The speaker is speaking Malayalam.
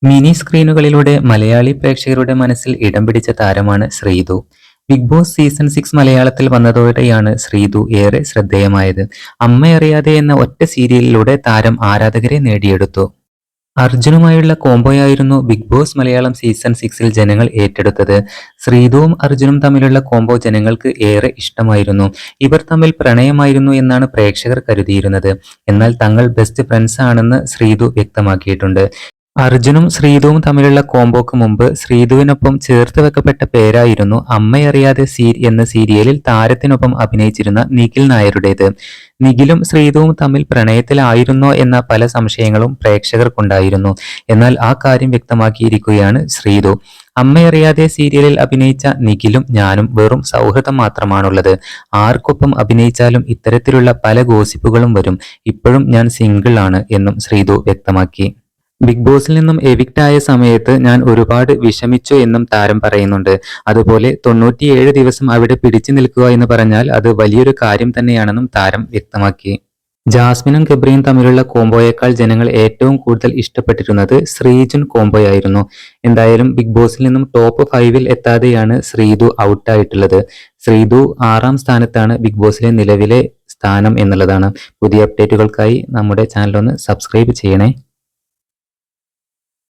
മിനി സ്ക്രീനുകളിലൂടെ മലയാളി പ്രേക്ഷകരുടെ മനസ്സിൽ ഇടം പിടിച്ച താരമാണ് ശ്രീതു. ബിഗ് ബോസ് സീസൺ 6 മലയാളത്തിൽ വന്നതോടെയാണ് ശ്രീതു ഏറെ ശ്രദ്ധേയമായത്. അമ്മയറിയാതെ എന്ന ഒറ്റ സീരിയലിലൂടെ താരം ആരാധകരെ നേടിയെടുത്തു. അർജുനുമായുള്ള കോംബോയായിരുന്നു ബിഗ് ബോസ് മലയാളം സീസൺ 6ൽ ജനങ്ങൾ ഏറ്റെടുത്തത്. ശ്രീതുവും അർജുനും തമ്മിലുള്ള കോംബോ ജനങ്ങൾക്ക് ഏറെ ഇഷ്ടമായിരുന്നു. ഇവർ തമ്മിൽ പ്രണയമായിരുന്നു എന്നാണ് പ്രേക്ഷകർ കരുതിയിരുന്നത്. എന്നാൽ തങ്ങൾ ബെസ്റ്റ് ഫ്രണ്ട്സ് ആണെന്ന് ശ്രീതു വ്യക്തമാക്കിയിട്ടുണ്ട്. അർജുനും ശ്രീതുവും തമ്മിലുള്ള കോംബോക്ക് മുമ്പ് ശ്രീതുവിനൊപ്പം ചേർത്ത് വെക്കപ്പെട്ട പേരായിരുന്നു അമ്മയറിയാതെ എന്ന സീരിയലിൽ താരത്തിനൊപ്പം അഭിനയിച്ചിരുന്ന നിഖിൽ നായരുടേത്. നിഖിലും ശ്രീതുവും തമ്മിൽ പ്രണയത്തിലായിരുന്നോ എന്ന പല സംശയങ്ങളും പ്രേക്ഷകർക്കുണ്ടായിരുന്നു. എന്നാൽ ആ കാര്യം വ്യക്തമാക്കിയിരിക്കുകയാണ് ശ്രീതു. അമ്മയറിയാതെ സീരിയലിൽ അഭിനയിച്ച നിഖിലും ഞാനും വെറും സൗഹൃദം മാത്രമാണുള്ളത്. ആർക്കൊപ്പം അഭിനയിച്ചാലും ഇത്തരത്തിലുള്ള പല ഗോസിപ്പുകളും വരും. ഇപ്പോഴും ഞാൻ സിംഗിൾ ആണ് എന്നും ശ്രീതു വ്യക്തമാക്കി. ബിഗ് ബോസിൽ നിന്നും എവിക്റ്റ് ആയ സമയത്ത് ഞാൻ ഒരുപാട് വിഷമിച്ചു എന്നും താരം പറയുന്നുണ്ട്. അതുപോലെ 97 ദിവസം അവിടെ പിടിച്ചു നിൽക്കുക എന്ന് പറഞ്ഞാൽ അത് വലിയൊരു കാര്യം തന്നെയാണെന്നും താരം വ്യക്തമാക്കി. ജാസ്മിനും ഗബ്രിയും തമ്മിലുള്ള കോംബോയേക്കാൾ ജനങ്ങൾ ഏറ്റവും കൂടുതൽ ഇഷ്ടപ്പെട്ടിരുന്നത് ശ്രീജുൻ കോംബോയായിരുന്നു. എന്തായാലും ബിഗ് ബോസിൽ നിന്നും ടോപ്പ് 5ൽ എത്താതെയാണ് ശ്രീതു ഔട്ടായിട്ടുള്ളത്. ശ്രീതു 6ാം സ്ഥാനത്താണ് ബിഗ് ബോസിലെ നിലവിലെ സ്ഥാനം എന്നുള്ളതാണ്. പുതിയ അപ്ഡേറ്റുകൾക്കായി നമ്മുടെ ചാനൽ ഒന്ന് സബ്സ്ക്രൈബ് ചെയ്യണേ.